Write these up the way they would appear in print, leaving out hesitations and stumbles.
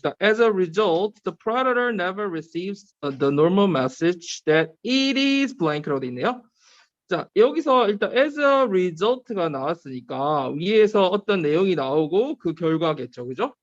자, as a result, the predator never receives the normal message that it is blank라고 돼 있네요. 자, 여기서 일단 as a result가 나왔으니까 위에서 어떤 내용이 나오고 그 결과겠죠, 그죠?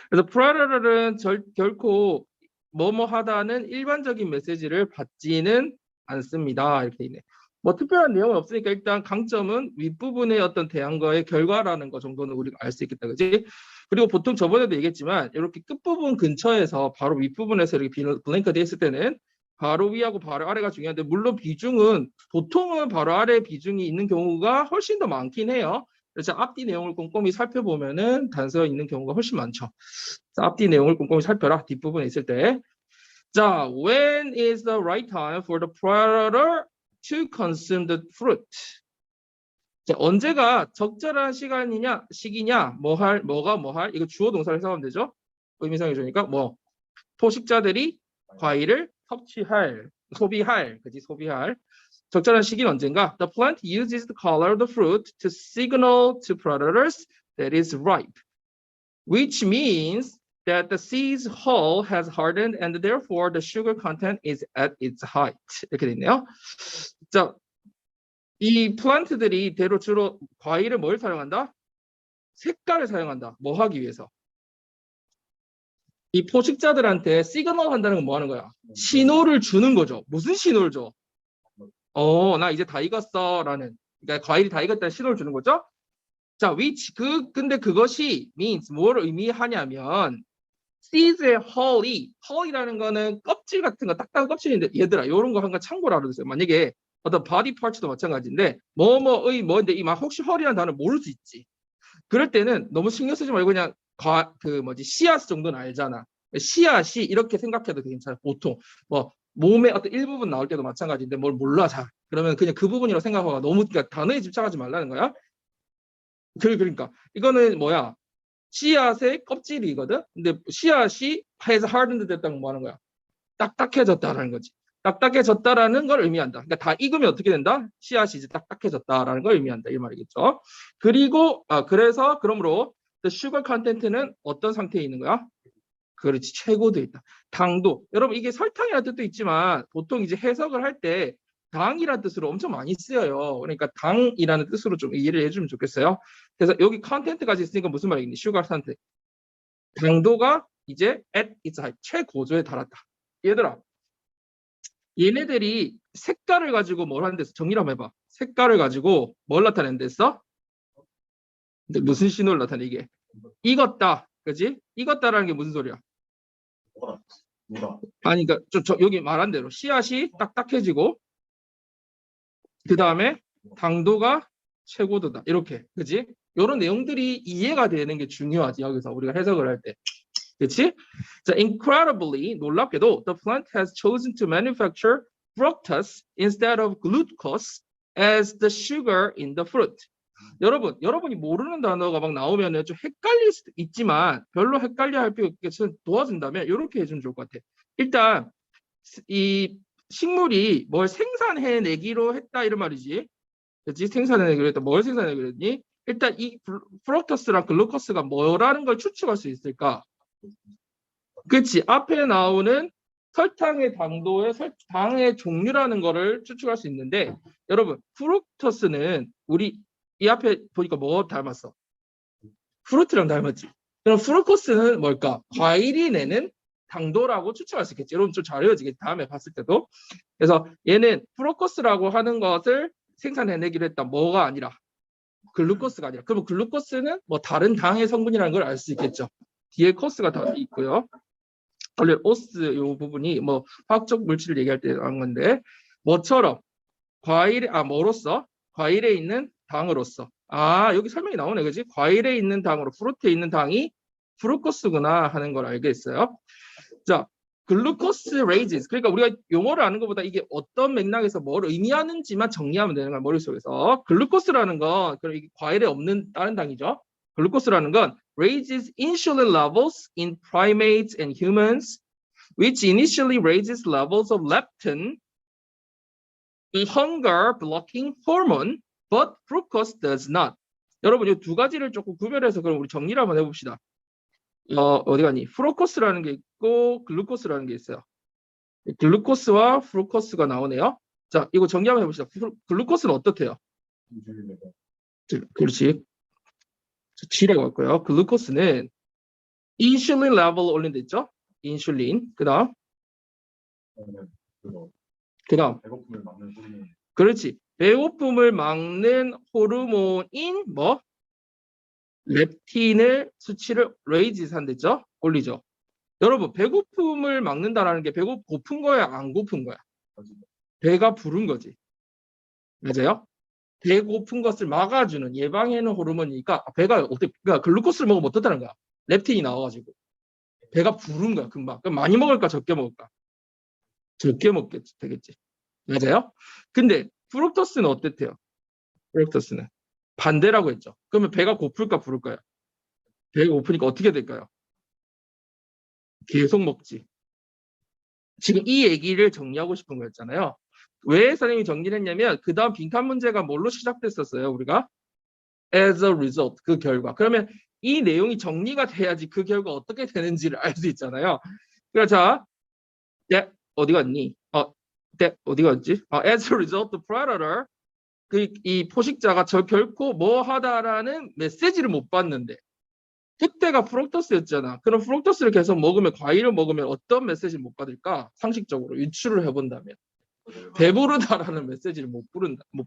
그래서 predator는 결코 뭐뭐 하다는 일반적인 메시지를 받지는 않습니다. 이렇게 있네. 뭐 특별한 내용은 없으니까 일단 강점은 윗부분의 어떤 대항과의 결과라는 거 정도는 우리가 알 수 있겠다, 그지? 그리고 보통 저번에도 얘기했지만 이렇게 끝부분 근처에서 바로 윗부분에서 이렇게 블랭크 돼 있을 때는 바로 위하고 바로 아래가 중요한데 물론 비중은 보통은 바로 아래 비중이 있는 경우가 훨씬 더 많긴 해요. 그래서 앞뒤 내용을 꼼꼼히 살펴보면은 단서가 있는 경우가 훨씬 많죠. 자, 앞뒤 내용을 꼼꼼히 살펴라. 뒷부분에 있을 때. 자, when is the right time for the predator to consume the fruit? 자, 언제가 적절한 시기냐, 뭐가 뭐 할, 이거 주어 동사를 해석하면 되죠? 의미상해 주니까 뭐 포식자들이 과일을 소비할, 그지? 소비할. 적절한 시기는 언젠가? The plant uses the color of the fruit to signal to predators that it's ripe, which means that the seed's hull has hardened and therefore the sugar content is at its height. 이렇게 돼 있네요. 자, 이 플란트들이 주로 과일을 뭘 사용한다? 색깔을 사용한다. 뭐 하기 위해서? 이 포식자들한테 시그널 한다는 건 뭐 하는 거야? 신호를 주는 거죠. 무슨 신호를 줘? 나 이제 다 익었어 라는, 그러니까 과일이 다 익었다는 신호를 주는 거죠. 자, 근데 그것이 means 뭘 의미하냐면 seeds의 hull이라는 거는 껍질 같은 거, 딱딱한 껍질인데 얘들아 이런 거 한 거 참고로 알아두세요. 만약에 어떤 body part도 마찬가지인데 뭐인데 이 막 혹시 hull이라는 단어 모를 수 있지. 그럴 때는 너무 신경 쓰지 말고 그냥 씨앗 정도는 알잖아. 씨앗이 이렇게 생각해도 괜찮아. 보통 뭐 몸의 어떤 일부분 나올 때도 마찬가지인데 뭘 몰라 잘. 그러면 그냥 그 부분이라고 생각하고 너무 그러니까 단어에 집착하지 말라는 거야. 그러니까 이거는 뭐야? 씨앗의 껍질이거든. 근데 씨앗이 has hardened 됐다는 건 뭐 하는 거야? 딱딱해졌다라는 거지. 딱딱해졌다라는 걸 의미한다. 그러니까 다 익으면 어떻게 된다? 씨앗이 이제 딱딱해졌다라는 걸 의미한다. 이 말이겠죠. 그리고 그러므로 the sugar content는 어떤 상태에 있는 거야? 그렇지, 최고도 있다. 당도. 여러분 이게 설탕이라는 뜻도 있지만 보통 이제 해석을 할 때 당이라는 뜻으로 엄청 많이 쓰여요. 그러니까 당이라는 뜻으로 좀 이해를 해주면 좋겠어요. 그래서 여기 컨텐트까지 있으니까 무슨 말이겠니? 슈가 컨텐트. 당도가 이제 at its height, 최고조에 달았다. 얘들아, 얘네들이 색깔을 가지고 뭘 하는 데서 정리를 한번 해봐. 색깔을 가지고 뭘 나타내는 데서? 근데 무슨 신호를 나타내게? 익었다. 그지? 익었다라는 게 무슨 소리야? 아니, 그러니까 여기 말한 대로 씨앗이 딱딱해지고 그 다음에 당도가 최고도다. 이렇게, 그지? 이런 내용들이 이해가 되는 게 중요하지. 여기서 우리가 해석을 할 때. 그치? 자, incredibly, 놀랍게도 the plant has chosen to manufacture fructose instead of glucose as the sugar in the fruit. 여러분이 모르는 단어가 막 나오면 좀 헷갈릴 수도 있지만 별로 헷갈려 할 필요 없게 도와준다면 이렇게 해주면 좋을 것 같아. 일단 이 식물이 뭘 생산해내기로 했다 이런 말이지. 그렇지? 생산해내기로 했다. 뭘 생산해내기로 했니? 일단 이 프럭터스랑 글루코스가 뭐라는 걸 추측할 수 있을까? 그렇지. 앞에 나오는 설탕의 당의 종류라는 거를 추측할 수 있는데 여러분 프룩토스는 우리 이 앞에 보니까 뭐 닮았어? 프루트랑 닮았지. 그럼 프루코스는 뭘까? 과일이 내는 당도라고 추측할 수 있겠지. 여러분 좀 잘 외워지겠지. 다음에 봤을 때도. 그래서 얘는 프루코스라고 하는 것을 생산해내기로 했다. 뭐가 아니라 글루코스가 아니라. 그럼 글루코스는 뭐 다른 당의 성분이라는 걸 알 수 있겠죠. 뒤에 코스가 다 있고요. 원래 오스 이 부분이 뭐 화학적 물질을 얘기할 때 나온 건데 뭐처럼 뭐로써 과일에 있는 당으로서 여기 설명이 나오네. 그지? 과일에 있는 당으로 프루트에 있는 당이 프루코스구나 하는 걸 알겠어요. 자, 글루코스 레이지스. 그러니까 우리가 용어를 아는 것보다 이게 어떤 맥락에서 뭘 의미하는지만 정리하면 되는 거야. 머릿속에서. 글루코스라는 건 그럼 이게 과일에 없는 다른 당이죠. 글루코스라는 건 raises insulin levels in primates and humans, which initially raises levels of leptin, a hunger blocking hormone, but fructose does not. 여러분 이 두 가지를 조금 구별해서 그럼 우리 정리를 한번 해봅시다. 어디 갔니? 프루코스라는 게 있고 글루코스라는 게 있어요. 글루코스와 프루코스가 나오네요. 자, 이거 정리 한번 해봅시다. 글루코스는 어떻대요? 그렇지. G라고 할 거예요. 글루코스는 인슐린 레벨 올린다 있죠? 인슐린. 그다음 배고픔을 막는 호르몬. 그렇지. 배고픔을 막는 호르몬인 뭐? 렙틴을 수치를 레이즈 한댔죠? 올리죠. 여러분, 배고픔을 막는다라는 게 고픈 거야, 안 고픈 거야? 배가 부른 거지. 맞아요? 배고픈 것을 막아주는 예방해는 호르몬이니까 배가 어떻게 그러니까 글루코스를 먹으면 어떻다는 거야? 렙틴이 나와가지고 배가 부른 거야 금방. 그럼 많이 먹을까 적게 먹을까? 적게 먹겠지 되겠지. 맞아요? 근데 프룩토스는 어땠대요? 프룩토스는 반대라고 했죠. 그러면 배가 고플까 부를까요? 배가 고프니까 어떻게 될까요? 계속 먹지. 지금 이 얘기를 정리하고 싶은 거였잖아요. 왜 선생님이 정리를 했냐면 그 다음 빈칸 문제가 뭘로 시작됐었어요? 우리가 as a result 그 결과. 그러면 이 내용이 정리가 돼야지 그 결과 어떻게 되는지를 알 수 있잖아요. 그래서 자, 어디 갔니? 어디 갔지? As a result, the predator 이 포식자가 저 결코 뭐 하다라는 메시지를 못 받는데 그때가 프룩토스였잖아. 그럼 프룩토스를 계속 먹으면 과일을 먹으면 어떤 메시지를 못 받을까? 상식적으로 유추를 해본다면 배부르다라는 메시지를 못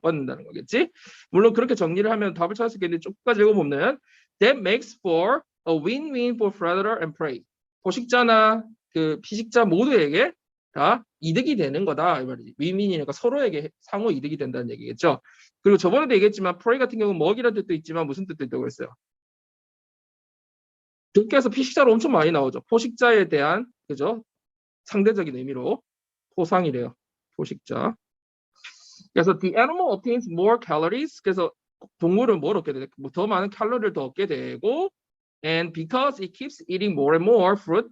받는다는 거겠지? 물론 그렇게 정리를 하면 답을 찾을 수 있겠는데 쭉까지 읽어보면 that makes for a win-win for predator and prey. 포식자나 그 피식자 모두에게 다 이득이 되는 거다 이 말이지. 윈윈이니까 서로에게 상호 이득이 된다는 얘기겠죠. 그리고 저번에도 얘기했지만 prey 같은 경우는 먹이라는 뜻도 있지만 무슨 뜻도 있다고 했어요. 득께서 피식자로 엄청 많이 나오죠. 포식자에 대한 그죠? 상대적인 의미로 포상이래요. 포식자. 그래서 the animal obtains more calories. 그래서 동물은 뭘 얻게 돼? 더 많은 칼로리를 더 얻게 되고, and because it keeps eating more and more fruit,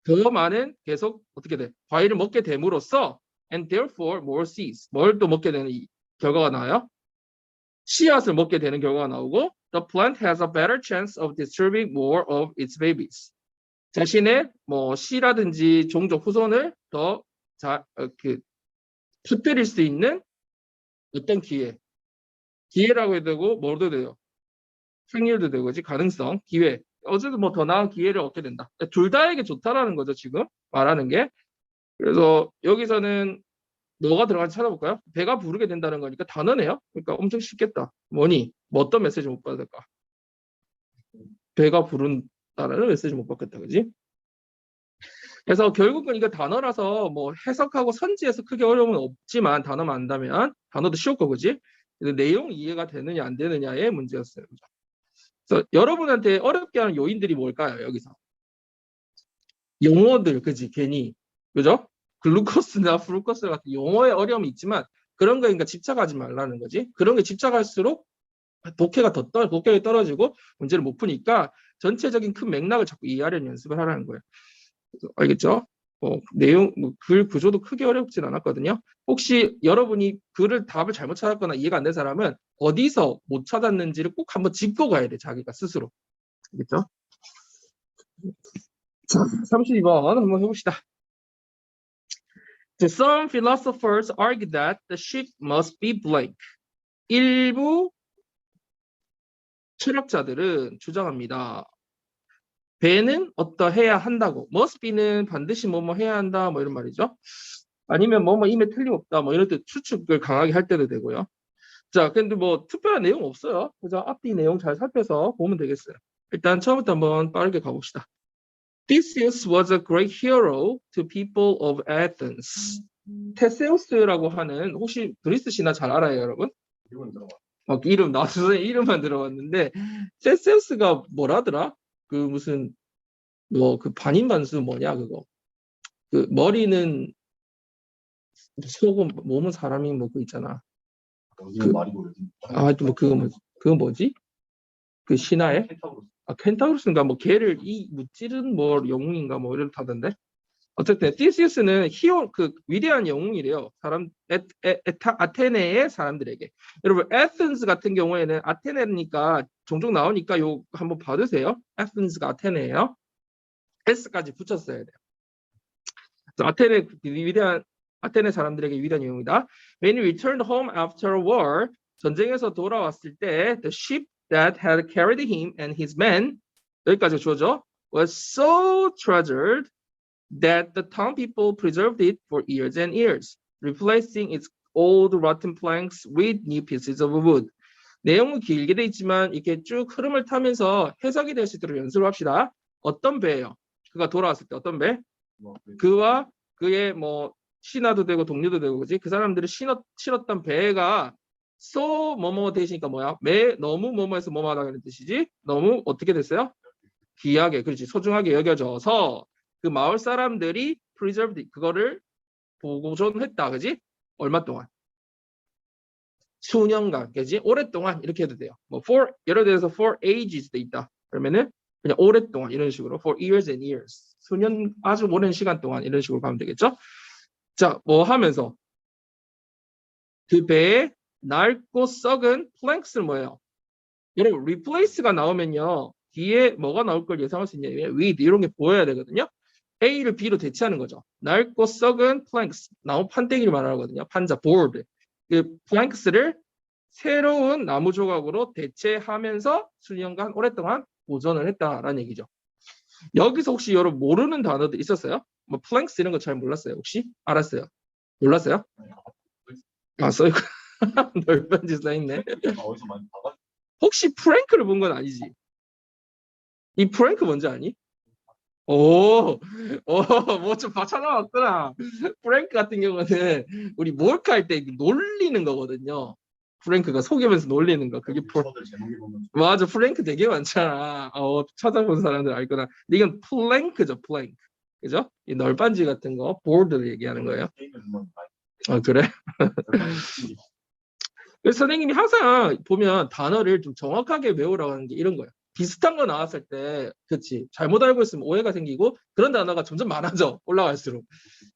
더 많은 계속 어떻게 돼? 과일을 먹게 됨으로써, and therefore more seeds. 뭘 또 먹게 되는 결과가 나와요? 씨앗을 먹게 되는 결과가 나오고, the plant has a better chance of distributing more of its babies. 자신의 뭐 씨라든지 종족 후손을 더 퍼뜨릴 수 있는 어떤 기회라고 해도 되고 뭐도 돼요. 확률도 되고지 가능성, 기회. 어쨌든 뭐 더 나은 기회를 얻게 된다. 둘 다에게 좋다라는 거죠 지금 말하는 게. 그래서 여기서는 뭐가 들어간지 찾아볼까요? 배가 부르게 된다는 거니까 단어네요. 그러니까 엄청 쉽겠다. 뭐니? 뭐 어떤 메시지 못 받을까? 배가 부른다라는 메시지 못 받겠다, 그지? 그래서 결국은 이거 단어라서 뭐 해석하고 선지에서 크게 어려움은 없지만 단어만 안다면 단어도 쉬울 거 그지? 내용 이해가 되느냐 안 되느냐의 문제였어요. 그래서 여러분한테 어렵게 하는 요인들이 뭘까요? 여기서 용어들 그지? 괜히 그죠? 글루코스나 프루코스 같은 용어의 어려움이 있지만 그런 거니까 집착하지 말라는 거지. 그런 게 집착할수록 독해가 떨어지고 문제를 못 푸니까 전체적인 큰 맥락을 자꾸 이해하려는 연습을 하라는 거예요. 알겠죠? 내용, 글 구조도 크게 어렵진 않았거든요. 혹시 여러분이 글을 답을 잘못 찾았거나 이해가 안 된 사람은 어디서 못 찾았는지를 꼭 한번 짚고 가야 돼, 자기가 스스로. 알겠죠? 자, 32번 한번 해봅시다. Some philosophers argue that the sheep must be blank. 일부 철학자들은 주장합니다. 배는 어떠해야 한다고. must be는 반드시 뭐뭐 해야 한다 뭐 이런 말이죠. 아니면 뭐뭐 임에 틀림없다 뭐 이럴 때 추측을 강하게 할 때도 되고요. 자, 근데 뭐 특별한 내용 없어요. 그죠? 앞뒤 내용 잘 살펴서 보면 되겠어요. 일단 처음부터 한번 빠르게 가봅시다. Theseus was a great hero to people of Athens. 테세우스라고 하는 혹시 그리스 신화 잘 알아요, 여러분? 이름 나도 이름만 들어봤는데 테세우스가 뭐라더라? 그 무슨 뭐 그 반인반수 뭐냐 그거. 그 머리는 소금 몸은 사람이 뭐 그 있잖아. 그거 뭐지? 그 신화에? 켄타우로스인가 뭐 개를 무찌른 뭐 영웅인가 뭐 이렇다던데. 어쨌든 티시우스는 그 위대한 영웅이래요. 아테네의 사람들에게. 여러분 에센스 같은 경우에는 아테네니까 종종 나오니까 요 한번 받으세요. 에센스가 아테네예요. s까지 붙였어야 돼요. 아테네 사람들에게 위대한 유형이다. When he returned home after war, 전쟁에서 돌아왔을 때, the ship that had carried him and his men, 여기까지 주어져, was so treasured that the town people preserved it for years and years, replacing its old rotten planks with new pieces of wood. 내용은 길게 돼 있지만 이렇게 쭉 흐름을 타면서 해석이 될 수 있도록 연습을 합시다. 어떤 배예요? 그가 돌아왔을 때 어떤 배? 그와 그의 뭐 신하도 되고 동료도 되고 그지? 그 사람들이 신었던 배가 so 뭐뭐 대시니까 뭐야? 너무 뭐뭐해서 뭐뭐하다는 뜻이지? 너무 어떻게 됐어요? 귀하게, 그렇지, 소중하게 여겨져서 그 마을 사람들이 preserved 그거를 보존했다, 그지? 얼마 동안? 수년간, 그지? 오랫동안 이렇게 해도 돼요. 뭐 for 예를 들어서 for ages 돼 있다. 그러면은 그냥 오랫동안 이런 식으로 for years and years. 수년 아주 오랜 시간 동안 이런 식으로 가면 되겠죠? 자, 뭐 하면서 그 배에 낡고 썩은 planks는 뭐예요? 여러분 replace가 나오면요 뒤에 뭐가 나올 걸 예상할 수 있냐면 with 이런 게 보여야 되거든요. A를 B로 대체하는 거죠. 낡고 썩은 planks 나무 판때기를 말하거든요. 판자 board. 그 planks를 새로운 나무 조각으로 대체하면서 수년간 오랫동안 보존을 했다라는 얘기죠. 여기서 혹시 여러분 모르는 단어들 있었어요? 뭐 planks 이런 거 잘 몰랐어요? 혹시 알았어요? 몰랐어요? 아, 써있고 넓은지 써있네. 어디서 많이 봐가지고. 혹시 프랭크를 본 건 아니지? 이 프랭크 뭔지 아니? 오, 뭐 좀 찾아왔구나. 프랭크 같은 경우는 우리 몰카 할 때 놀리는 거거든요. 프랭크가 속이면서 놀리는 거. 그게 저들 제목이 보면 맞아, 프랭크 되게 많잖아. 찾아본 사람들 알거나. 근데 이건 플랭크죠, 플랭크. 그죠? 이 널빤지 같은 거, 보드를 얘기하는 거예요. 게임에 보면 그래? 많이 그래서 선생님이 항상 보면 단어를 좀 정확하게 외우라고 하는 게 이런 거예요. 비슷한 거 나왔을 때, 그치, 잘못 알고 있으면 오해가 생기고 그런 단어가 점점 많아져, 올라갈수록.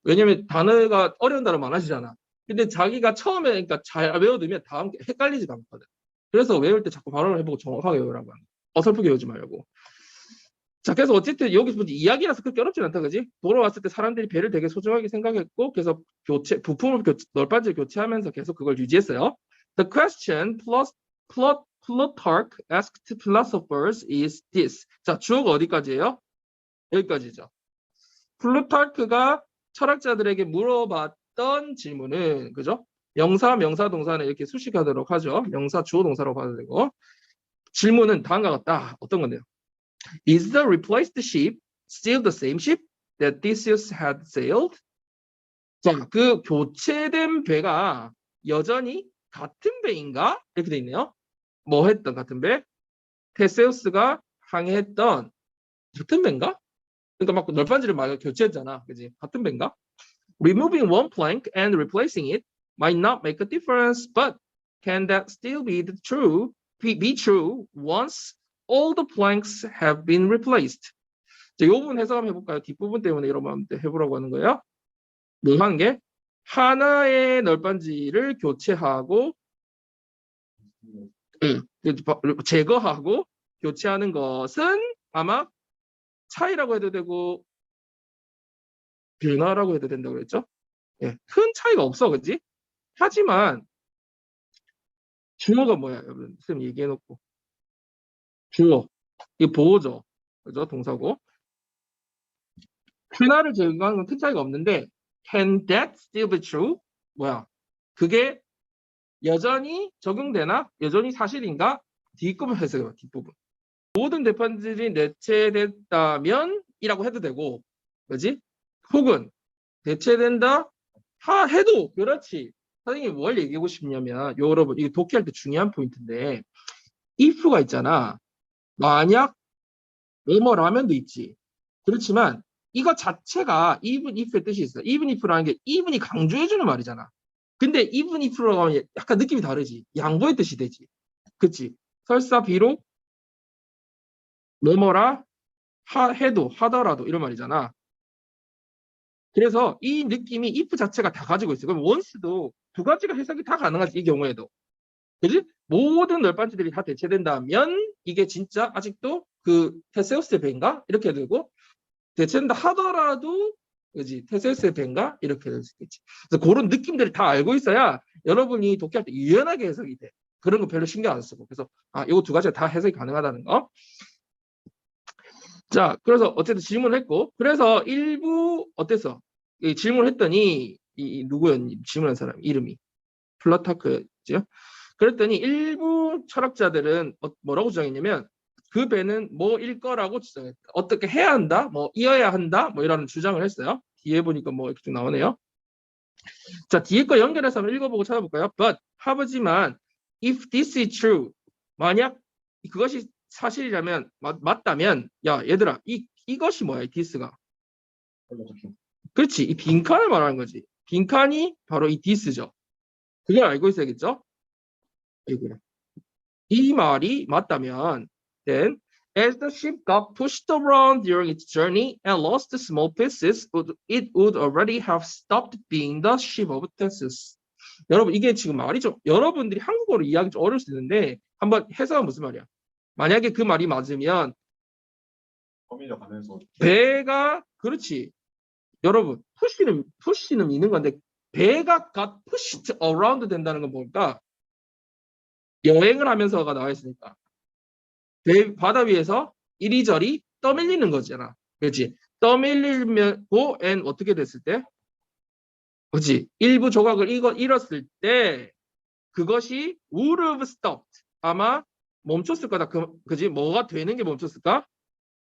왜냐면 단어가 어려운 단어 많아지잖아. 근데 자기가 처음에 그러니까 잘 외워두면 다음 게 헷갈리지가 않거든. 그래서 외울 때 자꾸 발음을 해보고 정확하게 외우라고 하는 거야. 어설프게 외우지 말고. 자, 그래서 어쨌든 여기서 이야기라서 그렇게 어렵진 않다, 그지? 돌아왔을 때 사람들이 배를 되게 소중하게 생각했고, 그래서 부품을 널빤지를 교체하면서 계속 그걸 유지했어요. The question Plutarch asked philosophers is this. 자, 주어가 어디까지예요? 여기까지죠. 플루타르크가 철학자들에게 물어봤던 질문은, 그죠? 명사, 동사는 이렇게 수식하도록 하죠. 명사, 주어, 동사로 봐도 되고. 질문은 다음과 같다. 어떤 건데요? Is the replaced ship still the same ship that Theseus had sailed? 자, 그 교체된 배가 여전히 같은 배인가? 이렇게 돼 있네요. 뭐 했던 같은 배? 테세우스가 항해했던 같은 배인가? 그러니까 막 널빤지를 막 교체했잖아. 그지? 같은 배인가? Removing one plank and replacing it might not make a difference, but can that still be true once all the planks have been replaced? 자, 이 부분 해석 한번 해볼까요? 뒷부분 때문에 이런 거 해보라고 하는 거예요. 뭐 하는 게? 하나의 널빤지를 교체하고 제거하고 교체하는 것은 아마 차이라고 해도 되고 변화라고 해도 된다고 그랬죠? 예, 큰 차이가 없어, 그지? 하지만 주어가 뭐야, 여러분? 선생님 얘기해놓고 주어 이 보호죠, 그죠? 동사고 변화를 제거하는 건 큰 차이가 없는데 can that still be true? 뭐야? 그게 여전히 적용되나? 여전히 사실인가? 뒷부분 해석해봐, 뒷부분. 모든 대판들이 대체됐다면 이라고 해도 되고, 그지? 혹은 대체된다 해도 그렇지. 선생님이 뭘 얘기하고 싶냐면 여러분 이거 독해할 때 중요한 포인트인데 if가 있잖아. 만약 뭐뭐라면도 있지. 그렇지만 이거 자체가 even if의 뜻이 있어. even if라는 게 even이 강조해주는 말이잖아. 근데 even if라고 하면 약간 느낌이 다르지. 양보의 뜻이 되지. 그치? 설사 비록 뭐뭐라 해도 하더라도 이런 말이잖아. 그래서 이 느낌이 if 자체가 다 가지고 있어. 그럼 once도 두 가지가 해석이 다 가능하지, 이 경우에도. 그지? 모든 널빤지들이 다 대체된다면 이게 진짜 아직도 그 테세우스의 배인가? 이렇게 되고 대체한다 하더라도 그지 테세우스의 배인가 이렇게 될 수 있겠지. 그래서 그런 느낌들을 다 알고 있어야 여러분이 독해할 때 유연하게 해석이 돼. 그런 거 별로 신경 안 쓰고. 그래서 이거 두 가지가 다 해석이 가능하다는 거. 자, 그래서 어쨌든 질문을 했고, 그래서 일부 어땠어? 이 질문을 했더니 누구였니? 질문한 사람 이름이 플라타크였죠. 그랬더니 일부 철학자들은 뭐라고 주장했냐면 그 배는 뭐일 거라고 주장했다. 어떻게 해야 한다? 뭐 이어야 한다? 뭐 이런 주장을 했어요. 뒤에 보니까 뭐 이렇게 쭉 나오네요. 자, 뒤에 거 연결해서 한번 읽어보고 찾아볼까요? But 하지만 if this is true, 만약 그것이 사실이라면 맞다면 야 얘들아 이것이 뭐야 이 this가 그렇지 이 빈칸을 말하는 거지. 빈칸이 바로 이 this죠. 그걸 알고 있어야겠죠? 이거야. 이 말이 맞다면 then as the ship got pushed around during its journey and lost the small pieces, it would already have stopped being the ship of Theseus. 여러분 이게 지금 말이 좀 여러분들이 한국어로 이해하기 좀 어려울 수 있는데 한번 해석은 무슨 말이야? 만약에 그 말이 맞으면 범위를 가면서 배가 그렇지 여러분 푸시는 있는 건데 배가 got pushed around 된다는 건 뭘까? 여행을 하면서가 나와 있으니까 바다 위에서 이리저리 떠밀리는 거잖아. 그렇지? 떠밀리면 and 어떻게 됐을 때? 그렇지? 일부 조각을 잃었을 때 그것이 would have stopped. 아마 멈췄을 거다. 그지? 뭐가 되는 게 멈췄을까?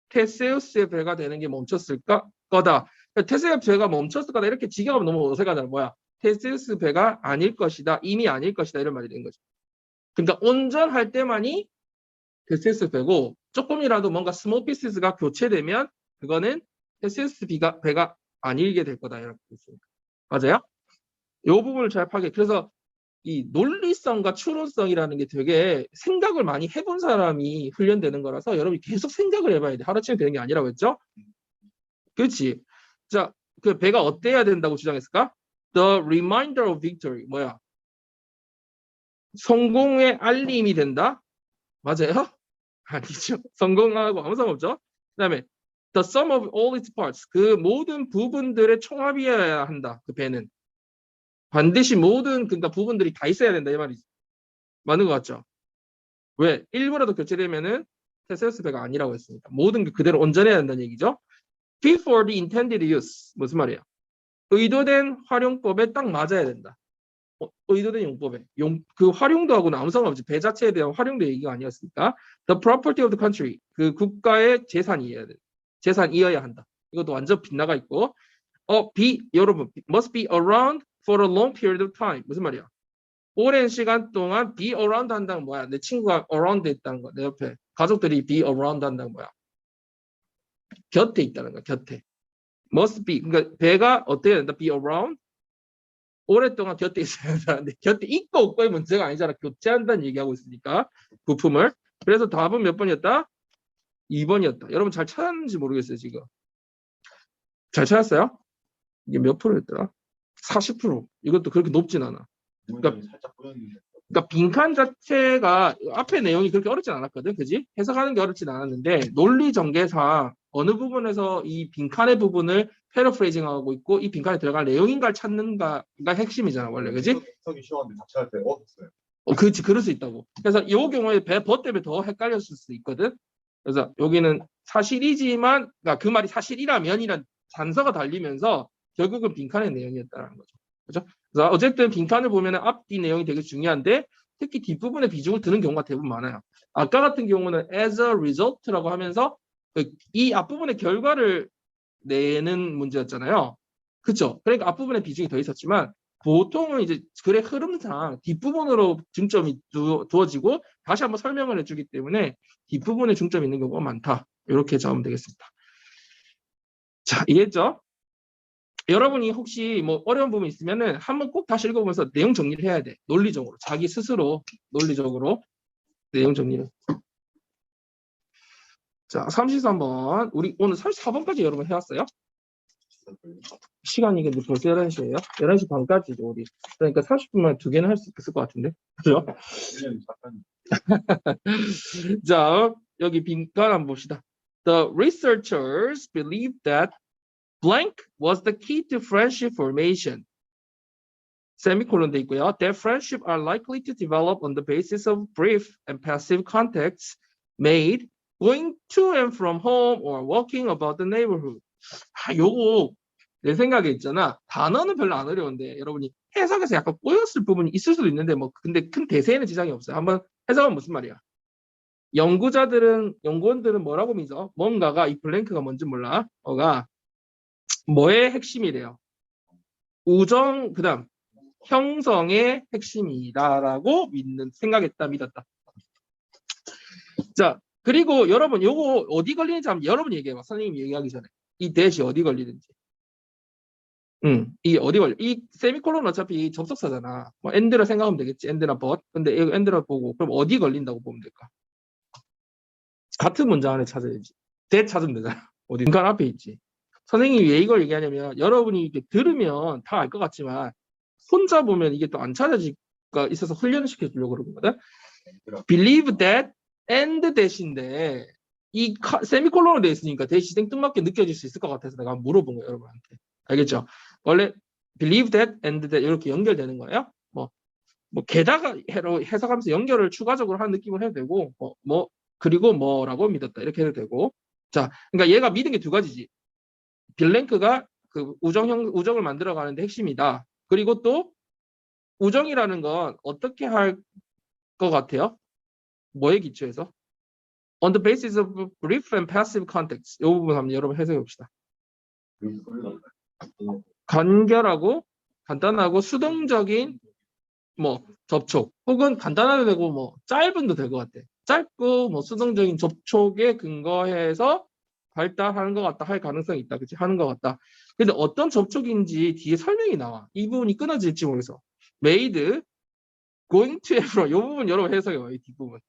테세우스의 배가 되는 게 멈췄을까? 거다. 테세우스 배가 멈췄을 거다. 이렇게 지경하면 너무 어색하잖아. 뭐야? 테세우스 배가 아닐 것이다. 이미 아닐 것이다. 이런 말이 된 거죠. 그러니까 온전할 때만이 테세우스 배고 조금이라도 뭔가 스몰 피스가 교체되면 그거는 테세우스 배가 아니게 될 거다. 이렇게 있습니다. 맞아요? 이 부분을 잘 파악해. 그래서 이 논리성과 추론성이라는 게 되게 생각을 많이 해본 사람이 훈련되는 거라서 여러분이 계속 생각을 해봐야 돼. 하루치면 되는 게 아니라고 했죠? 그렇지? 자, 그 배가 어때야 된다고 주장했을까? The reminder of victory. 뭐야? 성공의 알림이 된다? 맞아요? 아니죠. 성공하고 아무 상관없죠? 그 다음에 the sum of all its parts. 그 모든 부분들의 총합이어야 한다. 그 배는. 반드시 모든 그러니까 부분들이 다 있어야 된다 이 말이지. 맞는 것 같죠? 왜? 일부라도 교체되면은 테세우스 배가 아니라고 했으니까 모든 게 그대로 온전해야 된다는 얘기죠. Fit for the intended use 무슨 말이에요? 의도된 활용법에 딱 맞아야 된다. 의도된 용법에 그 활용도 하고는 아무 상관없지. 배 자체에 대한 활용도 얘기가 아니었으니까. The property of the country 그 국가의 재산이어야 돼. 재산이어야 한다. 이것도 완전 빗나가 있고. 여러분 must be around for a long period of time 무슨 말이야? 오랜 시간 동안 be around 한다는 뭐야? 내 친구가 around 있다는 거. 내 옆에 가족들이 be around 한다는 뭐야? 곁에 있다는 거야. 곁에. must be 그러니까 배가 어떻게 된다? be around 오랫동안 곁에 있어야 한다는데 곁에 있고 없고의 문제가 아니잖아. 교체한다는 얘기하고 있으니까 부품을. 그래서 답은 몇 번이었다? 2번이었다. 여러분 잘 찾았는지 모르겠어요 지금. 잘 찾았어요? 이게 몇 프로였더라? 40%. 이것도 그렇게 높진 않아. 문장이 살짝 꼬였는데 그러니까 빈칸 자체가 앞에 내용이 그렇게 어렵진 않았거든, 그지? 해석하는 게 어렵진 않았는데 논리 전개상 어느 부분에서 이 빈칸의 부분을 패러프레이징하고 있고 이 빈칸에 들어갈 내용인가를 찾는가가 핵심이잖아, 원래, 그지? 해석이 쉬웠는데 자체할 때 됐어요. 그렇지, 그럴 수 있다고. 그래서 이 경우에 버 때문에 더 헷갈렸을 수 있거든. 그래서 여기는 사실이지만, 그러니까 그 말이 사실이라면이란 단서가 달리면서 결국은 빈칸의 내용이었다는 거죠. 그렇죠? 그래서 어쨌든 빈칸을 보면 앞뒤 내용이 되게 중요한데 특히 뒷부분에 비중을 두는 경우가 대부분 많아요. 아까 같은 경우는 as a result라고 하면서 이 앞부분의 결과를 내는 문제였잖아요. 그렇죠? 그러니까 앞부분에 비중이 더 있었지만 보통은 이제 글의 흐름상 뒷부분으로 중점이 두어지고 다시 한번 설명을 해주기 때문에 뒷부분에 중점이 있는 경우가 많다. 이렇게 적으면 되겠습니다. 자, 이해했죠? 여러분이 혹시 뭐 어려운 부분 있으면은 한번 꼭 다시 읽어보면서 내용 정리를 해야 돼. 논리적으로. 자기 스스로 논리적으로 내용 정리를. 자, 33번. 우리 오늘 34번까지 여러분 해왔어요? 시간이 근데 벌써 11시예요? 11시 반까지죠, 우리. 그러니까 30분만 두 개는 할 수 있을 것 같은데. 그죠? 자, 여기 빈칸 한번 봅시다. The researchers believed that blank was the key to friendship formation. 세미콜론 돼 있고요. That friendship are likely to develop on the basis of brief and passive contacts made going to and from home or walking about the neighborhood. 요거 내 생각에 있잖아. 단어는 별로 안 어려운데 여러분이 해석에서 약간 꼬였을 부분이 있을 수도 있는데 뭐 근데 큰 대세에는 지장이 없어요. 한번 해석은 무슨 말이야? 연구원들은 뭐라고 믿어? 뭔가가 이 블랭크가 뭔지 몰라. 뭐가 뭐의 핵심이래요? 우정 그다음 형성의 핵심이다라고 생각했다 믿었다. 자 그리고 여러분 요거 어디 걸리는지 한번 여러분이 얘기해봐. 선생님이 얘기하기 전에 이 대시 어디 걸리는지. 이 어디 걸려? 이 세미콜론 어차피 접속사잖아. 뭐 엔드라 생각하면 되겠지. 엔드나 but. 근데 이거 엔드라 보고 그럼 어디 걸린다고 보면 될까? 같은 문장 안에 찾아야지. that 찾으면 되잖아. 어디 중간 앞에 있지. 선생님이 왜 이걸 얘기하냐면 여러분이 이렇게 들으면 다 알 것 같지만 혼자 보면 이게 또 안 찾아질 가 있어서 훈련을 시켜주려고 그러거든. Believe that and that인데 이 세미콜론으로 되어 있으니까 that이 생뚱맞게 느껴질 수 있을 것 같아서 내가 한번 물어본 거예요 여러분한테. 알겠죠? 원래 believe that and that 이렇게 연결되는 거예요. 뭐 게다가 해석하면서 연결을 추가적으로 하는 느낌을 해도 되고 그리고 뭐라고 믿었다 이렇게 해도 되고. 자, 그러니까 얘가 믿은 게 두 가지지. 빌랭크가 그 우정을 만들어가는데 핵심이다. 그리고 또 우정이라는 건 어떻게 할 것 같아요? 뭐에 기초해서? On the basis of brief and passive contacts. 이 부분 한번 여러분 해석해 봅시다. 간결하고 간단하고 수동적인 접촉 혹은 간단해도 되고 짧은도 될 것 같아. 짧고 수동적인 접촉에 근거해서 발달하는 것 같다 할 가능성이 있다. 그치? 하는 것 같다. 근데 어떤 접촉인지 뒤에 설명이 나와. 이 부분이 끊어질지 모르겠어. made, going to and from. 이 부분 여러분 해석해요. 이 뒷부분.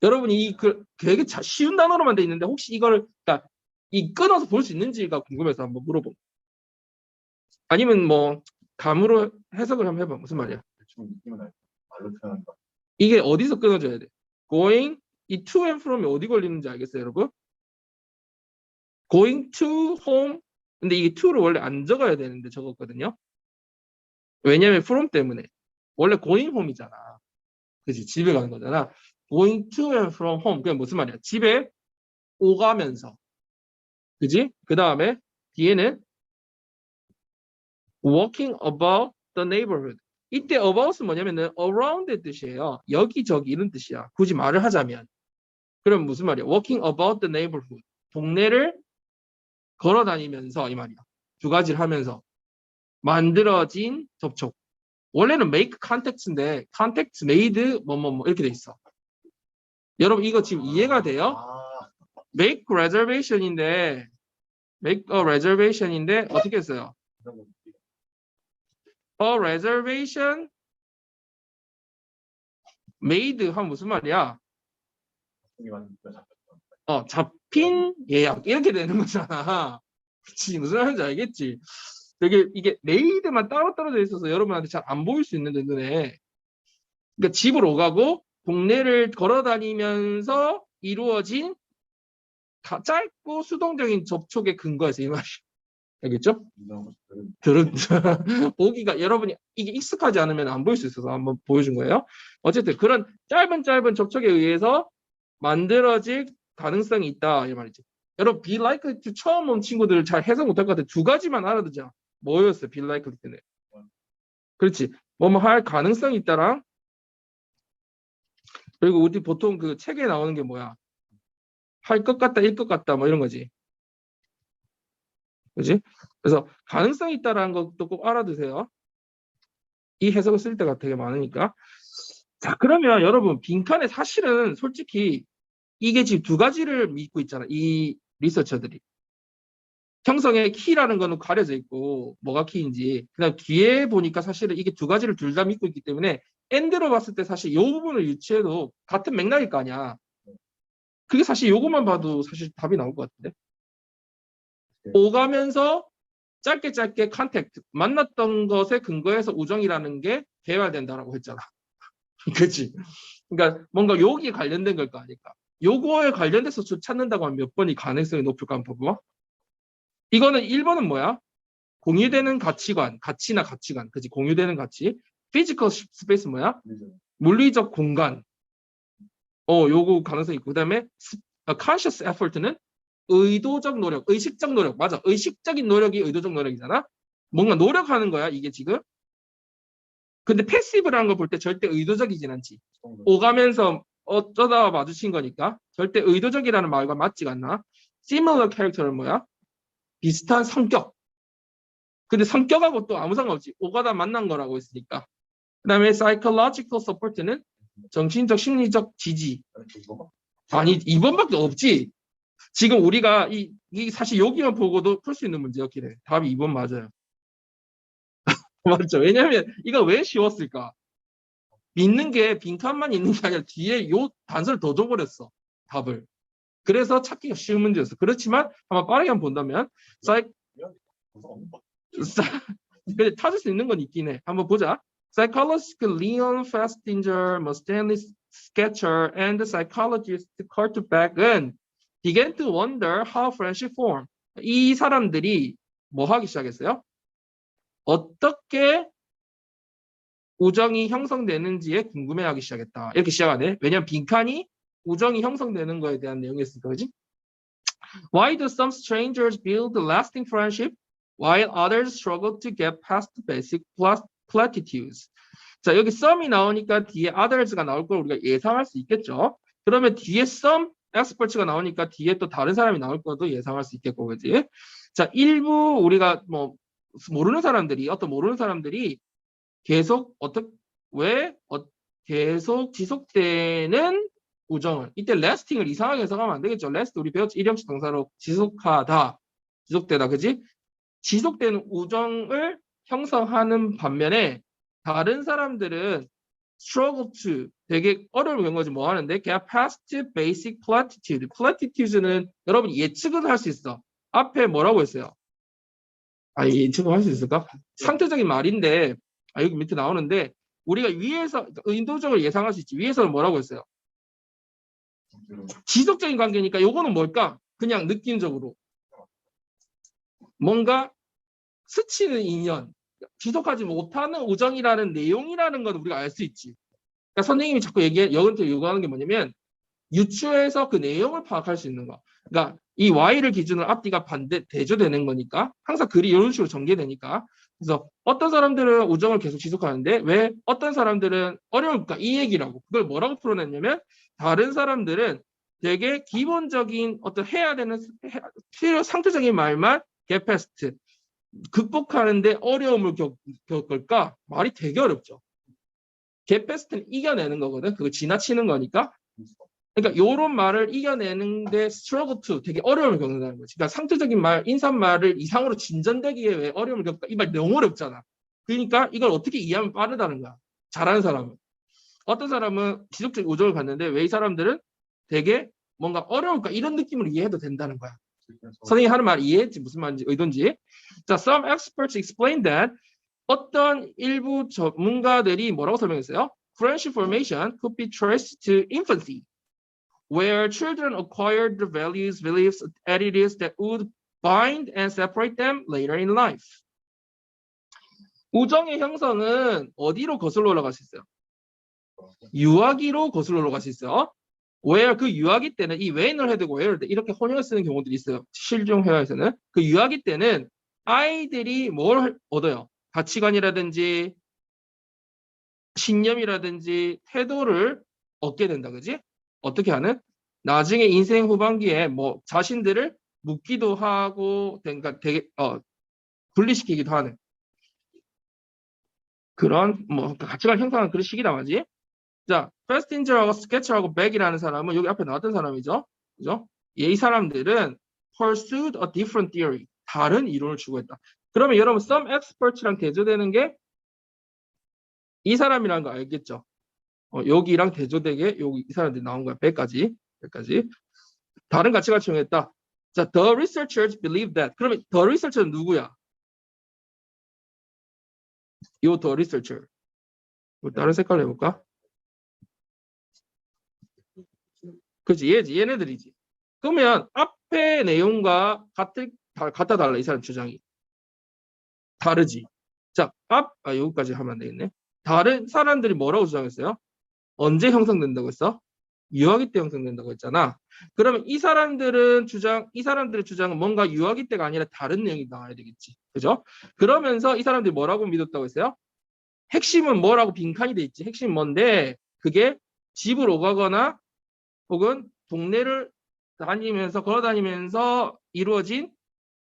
여러분이 되게 쉬운 단어로만 돼 있는데 혹시 이걸 그러니까 이 끊어서 볼 수 있는지가 궁금해서 한번 물어봄. 아니면 감으로 해석을 한번 해봐. 무슨 말이야? 대충 느낌은 알죠. 말로 표현한다. 이게 어디서 끊어져야 돼? going, 이 to and from이 어디 걸리는지 알겠어요, 여러분? going to home. 근데 이게 to를 원래 안 적어야 되는데 적었거든요. 왜냐면 from 때문에. 원래 going home이잖아. 그치? 집에 가는 거잖아. going to and from home. 그게 무슨 말이야? 집에 오가면서. 그지? 그 다음에 뒤에는 walking about the neighborhood. 이때 about은 뭐냐면은 around의 뜻이에요. 여기저기 이런 뜻이야. 굳이 말을 하자면. 그럼 무슨 말이야? walking about the neighborhood. 동네를 걸어 다니면서 이 말이야. 두 가지를 하면서 만들어진 접촉. 원래는 make contact인데 contact made 이렇게 돼 있어. 여러분 이거 지금 이해가 돼요? make reservation인데 make a reservation인데 어떻게 했어요? A reservation made 하면 무슨 말이야? 잡힌 예약 이렇게 되는 거잖아. 그치? 무슨 말인지 알겠지? 되게 이게 made만 따로 떨어져 있어서 여러분한테 잘 안 보일 수 있는데 눈에. 그러니까 집으로 오가고 동네를 걸어 다니면서 이루어진 짧고 수동적인 접촉의 근거에서 이 말이야. 알겠죠? 보기가 여러분이 이게 익숙하지 않으면 안 보일 수 있어서 한번 보여준 거예요. 어쨌든 그런 짧은 접촉에 의해서 만들어질 가능성이 있다 이 말이지. 여러분 be likely to 처음 온 친구들 잘 해석 못할 것 같아. 두 가지만 알아두자. 뭐였어요? be likely 때는. 그렇지. 할 가능성이 있다랑 그리고 우리 보통 그 책에 나오는 게 뭐야? 할 것 같다, 일 것 같다 이런 거지. 그지? 그래서 가능성이 있다라는 것도 꼭 알아두세요. 이 해석을 쓸 때가 되게 많으니까. 자, 그러면 여러분 빈칸에 사실은 솔직히 이게 지금 두 가지를 믿고 있잖아. 이 리서처들이. 형성의 키라는 거는 가려져 있고 뭐가 키인지. 그다음 뒤에 보니까 사실은 이게 두 가지를 둘 다 믿고 있기 때문에 엔드로 봤을 때 사실 이 부분을 유추해도 같은 맥락일 거 아니야. 그게 사실 요것만 봐도 사실 답이 나올 것 같은데. 오가면서 짧게 컨택트 만났던 것에 근거해서 우정이라는 게 개발된다라고 했잖아. 그렇지? 그러니까 뭔가 여기에 관련된 걸 거 아닐까. 요거에 관련돼서 찾는다고 하면 몇 번이 가능성이 높을까 한번 봐봐. 이거는 1번은 뭐야? 공유되는 가치관, 가치나 가치관, 그지? 공유되는 가치. 피지컬 스페이스 뭐야? 물리적 공간. 요거 가능성이 있고, 그다음에 conscious effort는 의도적 노력, 의식적 노력. 맞아. 의식적인 노력이 의도적 노력이잖아. 뭔가 노력하는 거야, 이게 지금. 근데 패시브라는 걸 볼 때 절대 의도적이진 않지. 오가면서 어쩌다 마주친 거니까 절대 의도적이라는 말과 맞지가 않나. similar character는 뭐야? 비슷한 성격. 근데 성격하고 또 아무 상관없지. 오가다 만난 거라고 했으니까. 그다음에 psychological support는 정신적, 심리적 지지. 아니, 2번밖에 없지. 지금 우리가 이 사실 여기만 보고도 풀 수 있는 문제였긴 해. 답이 2번 맞아요. 맞죠? 왜냐면 이거 왜 쉬웠을까? 믿는 게 빈칸만 있는 게 아니라 뒤에 요 단서를 더 줘버렸어. 답을. 그래서 찾기가 쉬운 문제였어. 그렇지만 한번 빠르게 한번 본다면 근데 찾을 수 있는 건 있긴 해. 한번 보자. Psychologist Leon Festinger, Stanley Sketcher, and the psychologist Kurt Beck은 began to wonder how friendship form. 이 사람들이 뭐 하기 시작했어요? 어떻게 우정이 형성되는지에 궁금해하기 시작했다. 이렇게 시작하네. 왜냐면 빈칸이 우정이 형성되는 거에 대한 내용이었으니까, 그지? Why do some strangers build lasting friendship while others struggle to get past basic platitudes? 자, 여기 some이 나오니까 뒤에 others가 나올 걸 우리가 예상할 수 있겠죠. 그러면 뒤에 some experts가 나오니까 뒤에 또 다른 사람이 나올 것도 예상할 수 있겠고, 그지? 자, 일부 우리가 뭐 모르는 사람들이 계속 계속 지속되는 우정을, 이때 lasting을 이상하게 해석하면 안 되겠죠. last 우리 배웠지, 일형식 동사로 지속하다, 지속되다, 그지? 지속되는 우정을 형성하는 반면에 다른 사람들은 struggle to, 되게 어려움을 겪는 거지. 뭐 하는데 get past basic platitude. platitudes는 여러분 예측은 할 수 있어. 앞에 뭐라고 했어요? 예측은 할 수 있을까? 상대적인 말인데 여기 밑에 나오는데 우리가 위에서 의도적으로 예상할 수 있지. 위에서는 뭐라고 했어요? 지속적인 관계니까 요거는 뭘까? 그냥 느낌적으로 뭔가 스치는 인연, 지속하지 못하는 우정이라는 내용이라는 건 우리가 알 수 있지. 그러니까 선생님이 자꾸 여기한테 요구하는 게 뭐냐면 유추해서 그 내용을 파악할 수 있는 거. 그러니까 이 Y를 기준으로 앞뒤가 대조되는 거니까 항상 글이 이런 식으로 전개되니까. 그래서 어떤 사람들은 우정을 계속 지속하는데 왜 어떤 사람들은 어려울까? 이 얘기라고. 그걸 뭐라고 풀어냈냐면 다른 사람들은 되게 기본적인 어떤 해야 되는 상투적인 말만 get past, 극복하는데 어려움을 겪을까? 말이 되게 어렵죠. get past는 이겨내는 거거든. 그거 지나치는 거니까. 그러니까 이런 말을 이겨내는데 struggle to, 되게 어려움을 겪는다는 거지. 그러니까 상투적인 말, 인사말을 이상으로 진전되기에 왜 어려움을 겪을까? 이 말 너무 어렵잖아. 그러니까 이걸 어떻게 이해하면 빠르다는 거야. 잘하는 사람은. 어떤 사람은 지속적 우정을 갖는데 왜 이 사람들은 되게 뭔가 어려울까? 이런 느낌으로 이해해도 된다는 거야. 선생님이 하는 말 이해했지? 무슨 말인지, 의도인지. 자, some experts explain that 어떤 일부 전문가들이 뭐라고 설명했어요? Friendship formation could be traced to infancy, where children acquired the values, beliefs, attitudes that would bind and separate them later in life. 우정의 형성은 어디로 거슬러 올라갈 수 있어요? 유아기로 거슬러 올라갈 수 있어요. where 그 유아기 때는 이 when을 해두고 where를 이렇게 혼용을 쓰는 경우들이 있어요. 실종 회화에서는 그 유아기 때는 아이들이 뭘 얻어요? 가치관이라든지 신념이라든지 태도를 얻게 된다, 그지? 어떻게 하는? 나중에 인생 후반기에 뭐 자신들을 묻기도 하고, 그러니까 되게 분리시키기도 하는 그런 뭐 가치관 형성하는 그런 시기다 말이지. 자, 페스틴저하고 스케처하고 백이라는 사람은 여기 앞에 나왔던 사람이죠, 그죠? 이 사람들은 pursued a different theory, 다른 이론을 추구했다. 그러면 여러분 some experts랑 대조되는 게 이 사람이라는 거 알겠죠? 여기랑 대조되게 여기 이 사람들이 나온 거야. 100까지. 다른 가치관을 적용했다. 자, the researchers believe that. 그러면 the researcher는 누구야? 요 the researcher. 다른 색깔로 해볼까? 그렇지, 얘네들이지. 그러면 앞에 내용과 같아 달라, 이 사람 주장이. 다르지. 자, 여기까지 하면 안 되겠네. 다른 사람들이 뭐라고 주장했어요? 언제 형성된다고 했어? 유아기 때 형성된다고 했잖아. 그러면 이 사람들의 주장은 뭔가 유아기 때가 아니라 다른 내용이 나와야 되겠지. 그죠? 그러면서 이 사람들이 뭐라고 믿었다고 했어요? 핵심은 뭐라고 빈칸이 돼 있지. 핵심은 뭔데? 그게 집을 오가거나 혹은 동네를 걸어 다니면서 이루어진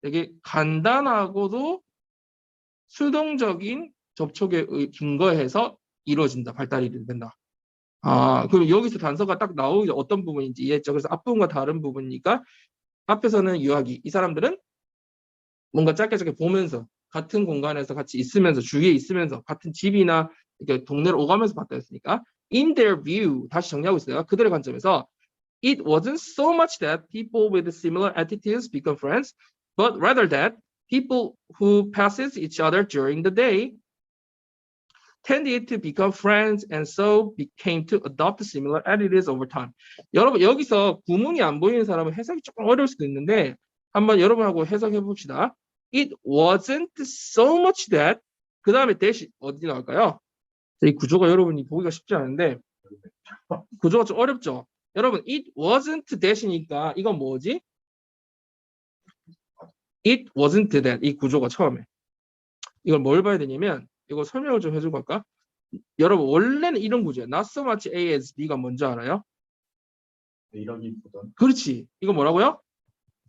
되게 간단하고도 수동적인 접촉에 근거해서 이루어진다. 발달이 된다. 그럼 여기서 단서가 딱 나오죠. 어떤 부분인지 이해했죠. 그래서 앞부분과 다른 부분이니까 앞에서는 유아기. 이 사람들은 뭔가 짧게 보면서 같은 공간에서 같이 있으면서 주위에 있으면서 같은 집이나 이렇게 동네를 오가면서 봤다 했으니까 in their view 다시 정리하고 있어요. 그들의 관점에서 it wasn't so much that people with similar attitudes become friends, but rather that people who passes each other during the day tended to become friends and so became to adopt similar attitudes over time. 여러분 여기서 구문이 안 보이는 사람은 해석이 조금 어려울 수도 있는데 한번 여러분하고 해석해 봅시다. It wasn't so much that 그 다음에 대시 어디 나올까요? 이 구조가 여러분이 보기가 쉽지 않은데 구조가 좀 어렵죠. 여러분 it wasn't that이니까 이건 뭐지? It wasn't that 이 구조가 처음에 이걸 뭘 봐야 되냐면 이거 설명을 좀 해주고 갈까? 여러분 원래는 이런 구조예요. Not so much A as B가 뭔지 알아요? A라기보단 그렇지. 이거 뭐라고요?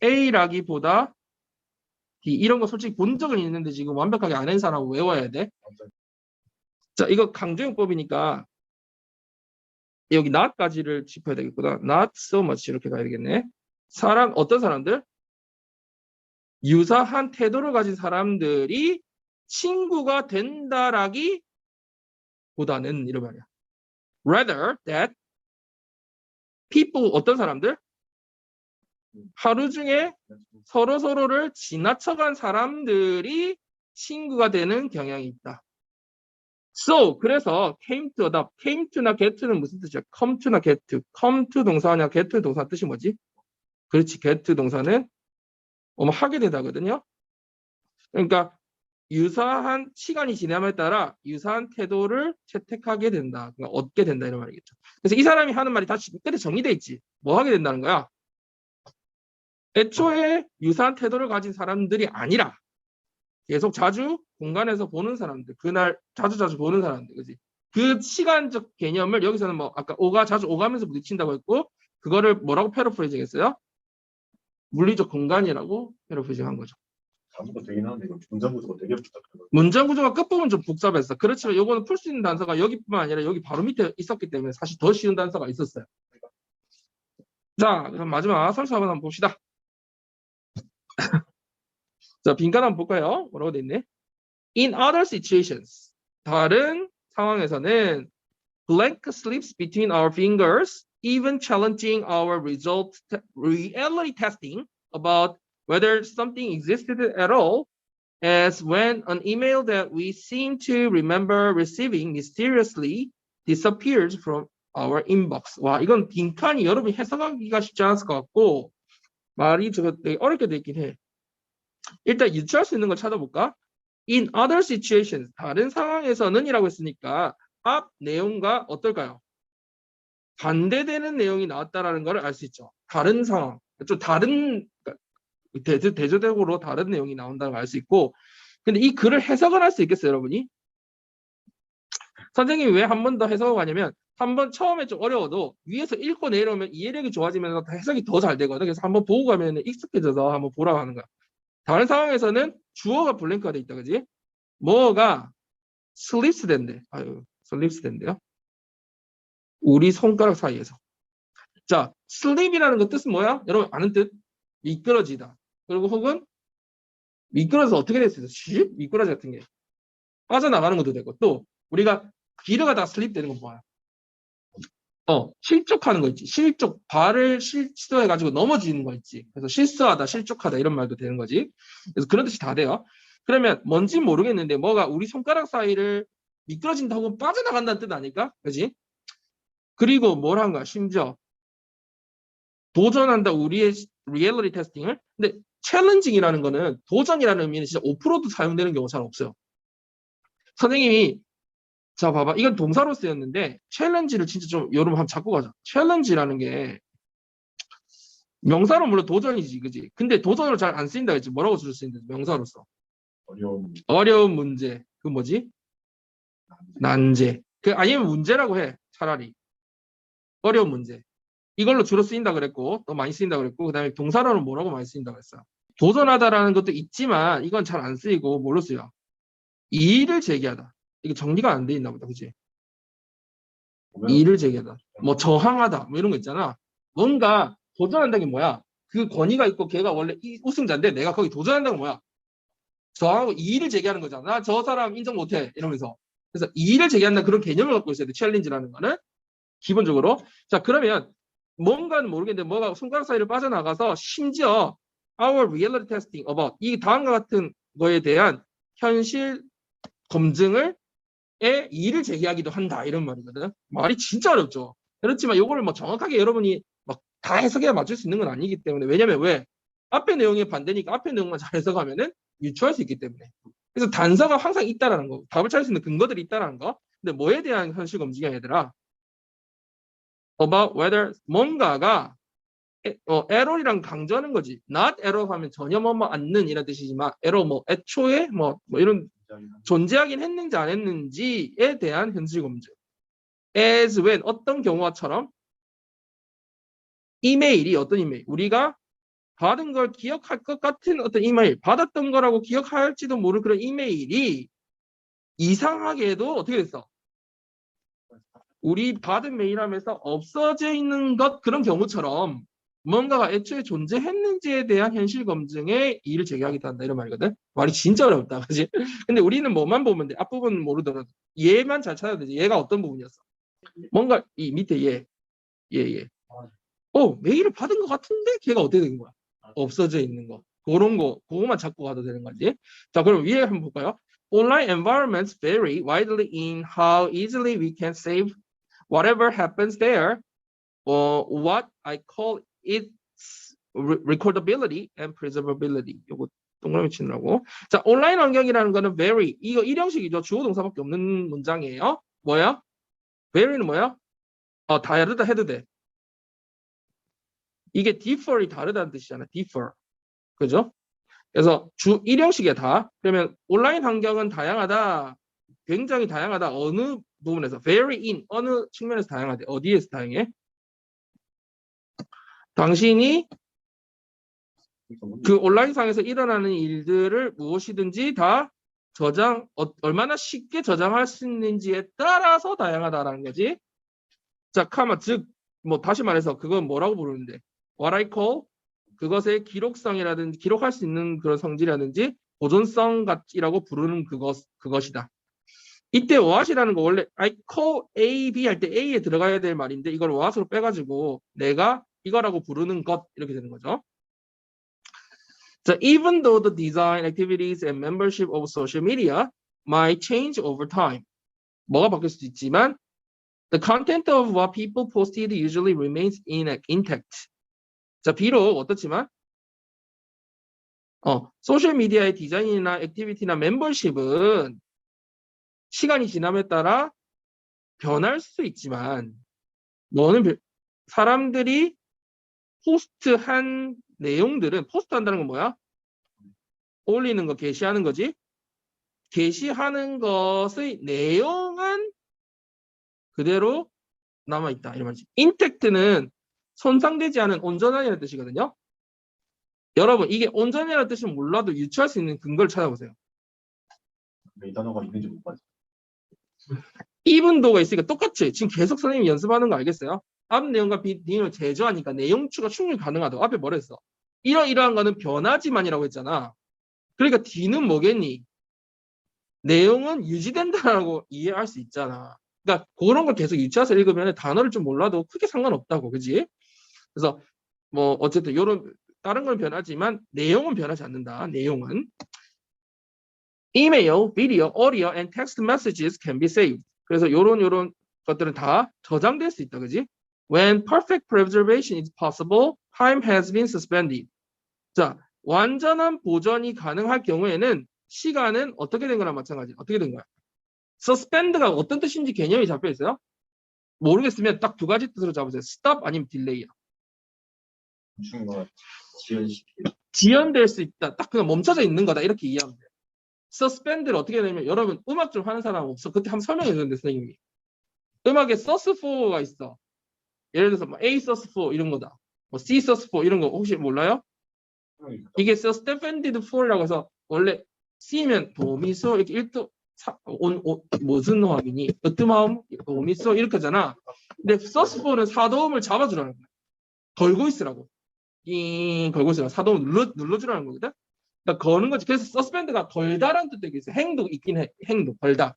A라기보다 D. 이런 거 솔직히 본 적은 있는데 지금 완벽하게 아는 사람은 외워야 돼. 자, 이거 강조용법이니까 여기 not까지를 짚어야 되겠구나. Not so much 이렇게 가야 되겠네. 어떤 사람들? 유사한 태도를 가진 사람들이 친구가 된다라기 보다는 이런 말이야. Rather that people 어떤 사람들? 하루 중에 서로를 지나쳐간 사람들이 친구가 되는 경향이 있다. So 그래서 came to adopt, came to나 get to는 무슨 뜻이야? come to나 get to, come to 동사냐 get to 동사 뜻이 뭐지? 그렇지, get to 동사는 하게 되다거든요. 그러니까 유사한 시간이 지남에 따라 유사한 태도를 채택하게 된다. 그러니까 얻게 된다 이런 말이겠죠. 그래서 이 사람이 하는 말이 다 끝에 정리돼 있지. 뭐 하게 된다는 거야? 애초에 유사한 태도를 가진 사람들이 아니라 계속 자주 공간에서 보는 사람들, 그날 자주 보는 사람들, 그지? 그 시간적 개념을 여기서는 뭐 아까 자주 오가면서 부딪힌다고 했고 그거를 뭐라고 패러프레이징 했어요? 물리적 공간이라고 패러프레이징 한 거죠. 단어가 되긴 하는데 이거 문장 구조가 되게 복잡해요. 문장 구조가 끝부분 좀 복잡했어. 그렇지만 요거는 풀 수 있는 단서가 여기뿐만 아니라 여기 바로 밑에 있었기 때문에 사실 더 쉬운 단서가 있었어요. 자, 그럼 마지막 설사 한번 봅시다. 자, 빈칸 한번 볼까요? 뭐라고 돼 있네? In other situations, 다른 상황에서는 blank slips between our fingers, even challenging our reality testing about whether something existed at all, as when an email that we seem to remember receiving mysteriously disappears from our inbox. 와, 이건 빈칸이 여러분이 해석하기가 쉽지 않았을 것 같고 말이 되게 어렵게 돼 있긴 해. 일단 유추할 수 있는 걸 찾아볼까? In other situations, 다른 상황에서는 이라고 했으니까 앞 내용과 어떨까요? 반대되는 내용이 나왔다라는 걸 알 수 있죠. 다른 상황, 좀 다른 대조적으로 다른 내용이 나온다는 걸 알 수 있고, 근데 이 글을 해석을 할 수 있겠어요, 여러분이? 선생님이 왜 한 번 더 해석을 하냐면 한 번 처음에 좀 어려워도 위에서 읽고 내려오면 이해력이 좋아지면서 해석이 더 잘 되거든. 그래서 한번 보고 가면 익숙해져서 한번 보라고 하는 거야. 다른 상황에서는 주어가 블랭크가 돼 있다, 그지? 뭐가 슬립스 된대. 슬립스 된대요. 우리 손가락 사이에서. 자, 슬립이라는 거 뜻은 뭐야? 여러분 아는 뜻? 미끄러지다. 그리고 혹은 미끄러져서 어떻게 될 수 있어? 미꾸라지 같은 게 빠져나가는 것도 되고 또 우리가 길을 가다가 슬립 되는 건 뭐야? 실족하는 거 있지. 발을 시도해가지고 넘어지는 거 있지. 그래서 실수하다, 실족하다 이런 말도 되는 거지. 그래서 그런 뜻이 다 돼요. 그러면 뭔지 모르겠는데 뭐가 우리 손가락 사이를 미끄러진다 혹은 빠져나간다는 뜻 아닐까? 그지? 그리고 뭘 한 거야? 심지어 도전한다 우리의 리얼리티 테스팅을. 근데 챌린징이라는 거는 도전이라는 의미는 진짜 5%도 사용되는 경우가 잘 없어요. 선생님이 자 봐봐 이건 동사로 쓰였는데 챌린지를 진짜 좀 여러분 한번 잡고 가자. 챌린지라는 게 명사로 물론 도전이지 그지. 근데 도전으로 잘 안 쓰인다 했지. 뭐라고 쓸 수 있는데 명사로서 어려운 문제. 그 뭐지? 난제. 그 아니면 문제라고 해. 차라리 어려운 문제. 이걸로 주로 쓰인다 그랬고 또 많이 쓰인다 그랬고 그다음에 동사로는 뭐라고 많이 쓰인다고 했어요. 도전하다라는 것도 있지만 이건 잘 안 쓰이고 뭘로 쓰여? 이의를 제기하다. 이게 정리가 안 돼 있나 보다. 그치? 이의를 제기하다. 뭐 저항하다. 뭐 이런 거 있잖아. 뭔가 도전한다는 게 뭐야? 그 권위가 있고 걔가 원래 우승자인데 내가 거기 도전한다는 건 뭐야? 저항하고 이의를 제기하는 거잖아. 저 사람 인정 못해. 이러면서. 그래서 이의를 제기한다는 그런 개념을 갖고 있어야 돼. 챌린지라는 거는. 기본적으로. 자, 그러면 뭔가는 모르겠는데 뭐가 손가락 사이를 빠져나가서 심지어 our reality testing about 이 다음과 같은 거에 대한 현실 검증을 이의를 제기하기도 한다. 이런 말이거든. 말이 진짜 어렵죠. 그렇지만 이거를 뭐 정확하게 여러분이 막 다 해석해야 맞출 수 있는 건 아니기 때문에 왜냐면 왜? 앞에 내용이 반대니까 앞에 내용만 잘 해석하면은 유추할 수 있기 때문에. 그래서 단서가 항상 있다라는 거. 답을 찾을 수 있는 근거들이 있다라는 거. 근데 뭐에 대한 현실 검증이야 얘들아? about whether 뭔가가 error이랑 강조하는 거지. not error 하면 전혀 뭐뭐 않는 이런 뜻이지만 error 뭐 애초에 뭐 이런 존재하긴 했는지 안 했는지에 대한 현실 검증. as when 어떤 경우와처럼 이메일이 어떤 이메일 우리가 받은 걸 기억할 것 같은 어떤 이메일 받았던 거라고 기억할지도 모를 그런 이메일이 이상하게도 어떻게 됐어? 우리 받은 메일 하면서 없어져 있는 것 그런 경우처럼 뭔가가 애초에 존재했는지에 대한 현실 검증에 이의를 제기하기도 한다 이런 말이거든. 말이 진짜 어렵다, 그지? 근데 우리는 뭐만 보면 돼. 앞부분 모르더라도 얘만 잘 찾아야 되지. 얘가 어떤 부분이었어? 뭔가 이 밑에 얘. 메일을 받은 것 같은데 걔가 어떻게 된 거야? 없어져 있는 거. 그런 거, 그거만 잡고 가도 되는 거지. 자, 그럼 위에 한번 볼까요? Online environments vary widely in how easily we can save whatever happens there. What I call its recordability and preservability. 요거 동그라미 치느라고. 자, 온라인 환경이라는 거는 vary. 이거 일형식이죠. 주어 동사밖에 없는 문장이에요. 뭐야? vary는 뭐야? 다르다 해도 돼. 이게 differ이 다르다는 뜻이잖아. differ. 그죠? 그래서 주 일형식이야 다. 그러면 온라인 환경은 다양하다. 굉장히 다양하다. 어느 부분에서 vary in 어느 측면에서 다양하대. 어디에서 다양해? 당신이 그 온라인상에서 일어나는 일들을 무엇이든지 다 얼마나 쉽게 저장할 수 있는지에 따라서 다양하다라는 거지. 자, 카마 즉 뭐 다시 말해서 그건 뭐라고 부르는데? What I call 그것의 기록성이라든지 기록할 수 있는 그런 성질이라든지 보존성이라고 부르는 그것이다. 이때 what이라는 거 원래 I call A, B 할 때 A에 들어가야 될 말인데 이걸 what으로 빼가지고 내가 이거라고 부르는 것 이렇게 되는 거죠. 자, even though the design activities and membership of social media might change over time. 뭐가 바뀔 수도 있지만 the content of what people posted usually remains intact. 자, 비록 어떻지만 소셜미디어의 디자인이나 액티비티나 멤버십은 시간이 지남에 따라 변할 수 있지만 너는 사람들이 포스트한 내용들은 포스트한다는 건 뭐야? 올리는 거, 게시하는 거지. 게시하는 것의 내용은 그대로 남아있다. 이런 말이지. intact는 손상되지 않은 온전한이라는 뜻이거든요. 여러분 이게 온전이라는 뜻은 몰라도 유추할 수 있는 근거를 찾아보세요. 이 단어가 있는지 못 봤어. even도가 있으니까 똑같이 지금 계속 선생님이 연습하는 거 알겠어요? 앞 내용과 뒷 내용을 제조하니까 내용추가 충분히 가능하다고. 앞에 뭐라 했어? 이러이러한 거는 변하지만이라고 했잖아. 그러니까 뒤는 뭐겠니? 내용은 유지된다라고 이해할 수 있잖아. 그러니까 그런 걸 계속 유추해서 읽으면 단어를 좀 몰라도 크게 상관없다고. 그지? 그래서 뭐 어쨌든 요런 다른 건 변하지만 내용은 변하지 않는다. 내용은 Email, video, audio, and text messages can be saved. 그래서 요런 것들은 다 저장될 수 있다. 그지? When perfect preservation is possible, time has been suspended. 자, 완전한 보전이 가능할 경우에는 시간은 어떻게 된 거랑 마찬가지. 어떻게 된 거야? suspend가 어떤 뜻인지 개념이 잡혀 있어요? 모르겠으면 딱 두 가지 뜻으로 잡으세요. stop 아니면 delay야. 중과 지연시키. 지연될 수 있다. 딱 그냥 멈춰져 있는 거다. 이렇게 이해하면 돼요. suspend를 어떻게 되냐면 여러분 음악 좀 하는 사람 없어. 그때 한번 설명해 줬는데 선생님이. 음악에 sus4가 있어. 예를 들어서 뭐 A sus4 이런 거다. 뭐 C sus4 이런 거 혹시 몰라요? 이게 suspended 4라고 해서 원래 C면 도미소 이렇게 1도 무슨 화음이니? 어떤 화음? 도미소 이렇게 하잖아. 근데 sus4는 사도음을 잡아주라는 거야. 걸고 있으라고. 걸고 있으라고. 사도음 눌러주라는 거거든. 그러니까 거는 거지. 그래서 suspend가 걸다라는 뜻도 있어요. 행도 있긴 해. 행도 걸다.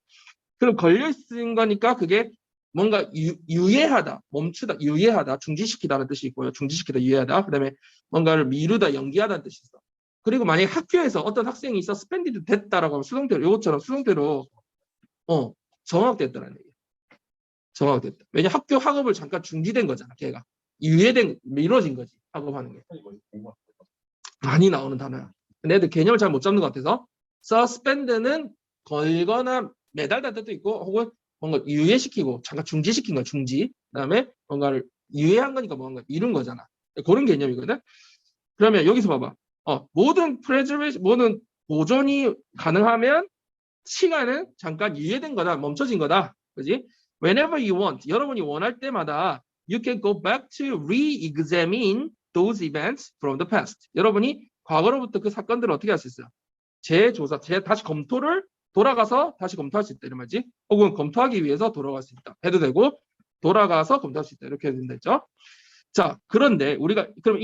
그럼 걸려 있는 거니까 그게 뭔가 유예하다, 멈추다, 유예하다, 중지시키다는 뜻이 있고요. 중지시키다, 유예하다. 그다음에 뭔가를 미루다, 연기하다는 뜻이 있어. 그리고 만약에 학교에서 어떤 학생이 서스펜디드 됐다라고 하면 수동태로 이것처럼 수동태로 정학됐다는 얘기예요. 정학됐다. 왜냐 학교 학업을 잠깐 중지된 거잖아. 걔가 유예된 미뤄진 거지. 학업하는 게 많이 나오는 단어야. 근데 애들 개념을 잘 못 잡는 것 같아서 suspend는 걸거나 매달다 뜻도 있고 혹은 뭔가 유예시키고 잠깐 중지시킨 거야. 중지. 그다음에 뭔가를 유예한 거니까 뭔가 이룬 거잖아. 그런 개념이거든. 그러면 여기서 봐봐. 모든 모든 보존이 가능하면 시간은 잠깐 유예된 거다. 멈춰진 거다. 그지? Whenever you want. 여러분이 원할 때마다 you can go back to re-examine those events from the past. 여러분이 과거로부터 그 사건들을 어떻게 할 수 있어요? 재조사, 다시 검토를 돌아가서 다시 검토할 수 있다 이런 말이지. 혹은 검토하기 위해서 돌아갈 수 있다 해도 되고 돌아가서 검토할 수 있다 이렇게 해도 된다 했죠. 자, 그런데 우리가 그럼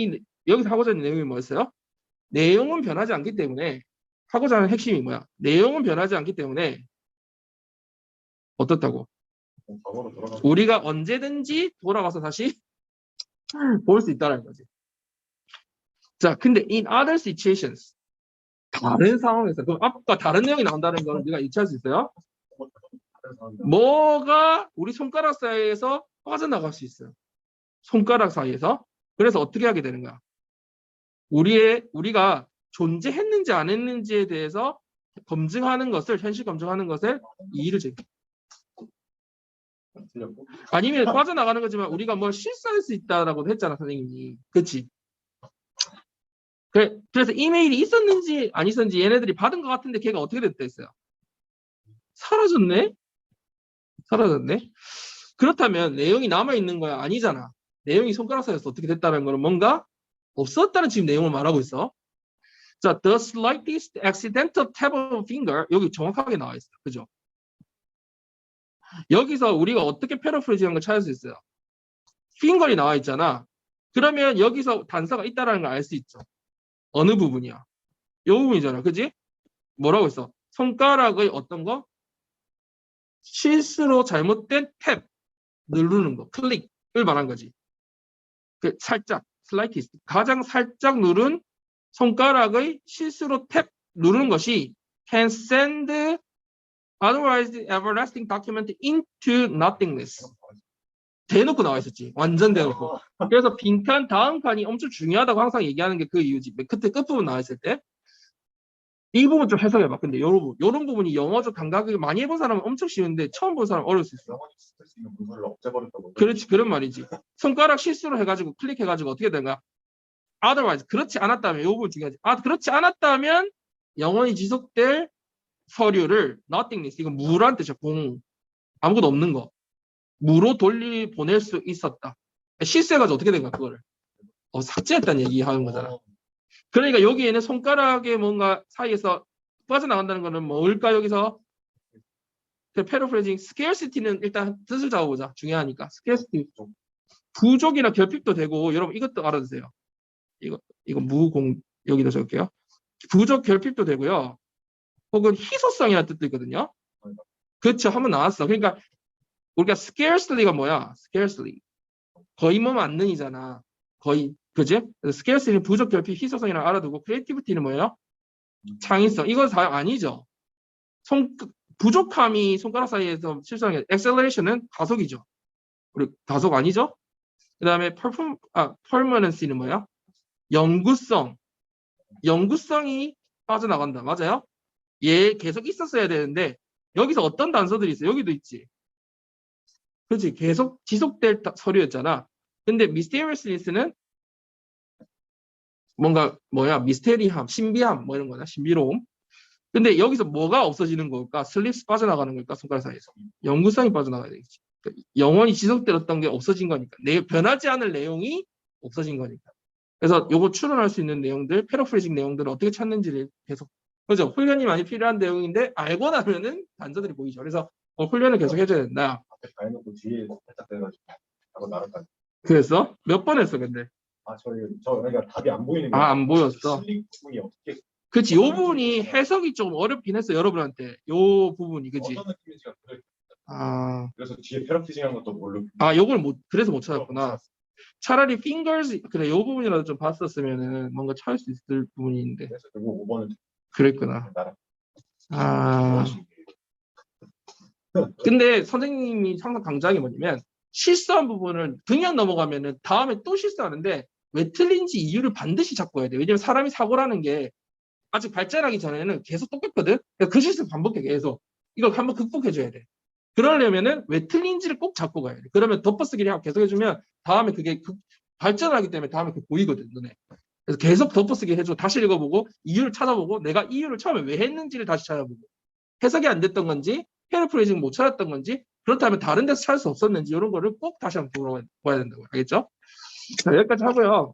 여기서 하고자 하는 내용이 뭐였어요? 내용은 변하지 않기 때문에 하고자 하는 핵심이 뭐야? 내용은 변하지 않기 때문에 어떻다고? 과거로 돌아가서 우리가 언제든지 돌아가서 다시 볼 수 있다는 거지. 자, 근데 in other situations 다른 상황에서 그럼 앞과 다른 내용이 나온다는 걸 우리가 유추할 수 있어요? 뭐가 우리 손가락 사이에서 빠져나갈 수 있어요. 손가락 사이에서. 그래서 어떻게 하게 되는 거야? 우리가 존재했는지 안 했는지에 대해서 검증하는 것을 현실 검증하는 것을 이의를 제기. 틀렸고 아니면 빠져나가는 거지만 우리가 뭘 실수할 수 있다라고 했잖아 선생님이. 그렇지? 그래서 이메일이 있었는지 안 있었는지 얘네들이 받은 것 같은데 걔가 어떻게 됐다 했어요? 사라졌네? 사라졌네? 그렇다면 내용이 남아있는 거야? 아니잖아. 내용이 손가락 사이에서 어떻게 됐다는 거는 뭔가 없었다는 지금 내용을 말하고 있어. 자, the slightest accidental tap of finger 여기 정확하게 나와 있어요. 그죠? 여기서 우리가 어떻게 패러프레이즈하는 걸 찾을 수 있어요? finger이 나와 있잖아. 그러면 여기서 단서가 있다는 걸 알 수 있죠. 어느 부분이야? 이 부분이잖아. 그지? 뭐라고 했어? 손가락의 어떤 거? 실수로 잘못된 탭 누르는 거, 클릭을 말한 거지. 그 살짝, slightest, 가장 살짝 누른 손가락의 실수로 탭 누르는 것이 can send otherwise everlasting document into nothingness. 대놓고 나와 있었지. 완전 대놓고. 그래서 빈칸 다음 칸이 엄청 중요하다고 항상 얘기하는 게 그 이유지. 그때 끝부분 나와 있을 때. 이 부분 좀 해석해봐. 근데 요런 부분이 영어적 감각을 많이 해본 사람은 엄청 쉬운데 처음 본 사람은 어려울 수 있어. 영원히 쓸 수 있는 문서를 없애버렸다고. 그렇지. 그런 말이지. 손가락 실수로 해가지고 클릭해가지고 어떻게 된가? otherwise. 그렇지 않았다면 요 부분 중요하지. 그렇지 않았다면 영원히 지속될 서류를 nothingness. 이건 무란 뜻이야. 공. 아무것도 없는 거. 무로 보낼 수 있었다. 실수해가지고 어떻게 된 거야? 그거를. 삭제했다는 얘기 하는 거잖아. 그러니까 여기에는 손가락에 뭔가 사이에서 빠져나간다는 거는 뭘까 여기서? 패러프레이징 scarcity는 일단 뜻을 잡아보자. 중요하니까. scarcity. 부족이나 결핍도 되고 여러분 이것도 알아두세요. 이거 무공 여기다 적을게요. 부족 결핍도 되고요. 혹은 희소성이라는 뜻도 있거든요. 그렇죠. 한번 나왔어. 그러니까 우리가 scarcely가 뭐야? scarcely. 거의 뭐 맞는이잖아. 거의. 그지? scarcity는 부족, 결핍, 희소성이라고 알아두고 creativity는 뭐예요? 창의성. 이건 다 아니죠. 부족함이 손가락 사이에서 실수하는 게 acceleration은 가속이죠. 우리 가속 아니죠? 그다음에 permanency는 뭐야? 영구성이 빠져나간다. 맞아요? 얘 계속 있었어야 되는데 여기서 어떤 단서들이 있어? 여기도 있지. 그렇지? 계속 지속될 서류였잖아. 근데 mysteriousness는 뭔가 미스테리함, 신비함 뭐 이런 거나 신비로움. 근데 여기서 뭐가 없어지는 걸까? 슬립스 빠져나가는 걸까? 손가락 사이에서. 영구성이 빠져나가야 되겠지. 그러니까 영원히 지속되었던 게 없어진 거니까. 변하지 않을 내용이 없어진 거니까. 그래서 요거 추론할 수 있는 내용들, 패러프레이징 내용들을 어떻게 찾는지를 계속. 그죠? 훈련이 많이 필요한 내용인데 알고 나면은 단서들이 보이죠. 그래서 훈련을 계속 해줘야 된다. 앞에 다 해놓고 뒤에 살짝 돼가지고 하고 나갔다. 그래서 몇 번 했어, 근데? 그러니까 답이 안 보이는 거예요. 안 보였어. 실링 부분이 어떻게 그치, 요 부분이 해석이 좀 어렵긴 했어, 여러분한테. 요 부분이, 그치? 어떤 느낌인지가 모르겠어요. 아, 그래서 뒤에 패러피징한 것도 모르고. 요걸 그래서 못 찾았구나. 차라리 fingers, 그래, 요 부분이라도 좀 봤었으면은 뭔가 찾을 수 있을 부분인데. 그래서 결국 5번은 그랬구나. 나랑. 아, 근데 선생님이 항상 강조한 게 뭐냐면, 실수한 부분을 그냥 넘어가면은 다음에 또 실수하는데, 왜 틀린지 이유를 반드시 잡고 해야 돼. 왜냐면 사람이 사고라는 게 아직 발전하기 전에는 계속 똑같거든. 그러니까 그 실수 반복해 계속. 이걸 한번 극복해줘야 돼. 그러려면은 왜 틀린지를 꼭 잡고 가야 돼. 그러면 덮어쓰기를 하고 계속 해주면 다음에 그게 발전하기 때문에 다음에 그게 보이거든, 눈에. 그래서 계속 덮어쓰기 해줘. 다시 읽어보고 이유를 찾아보고 내가 이유를 처음에 왜 했는지를 다시 찾아보고 해석이 안 됐던 건지 패러프레이징 못 찾았던 건지 그렇다면 다른 데서 찾을 수 없었는지 이런 거를 꼭 다시 한번 봐야 된다고. 알겠죠? 자, 여기까지 하고요.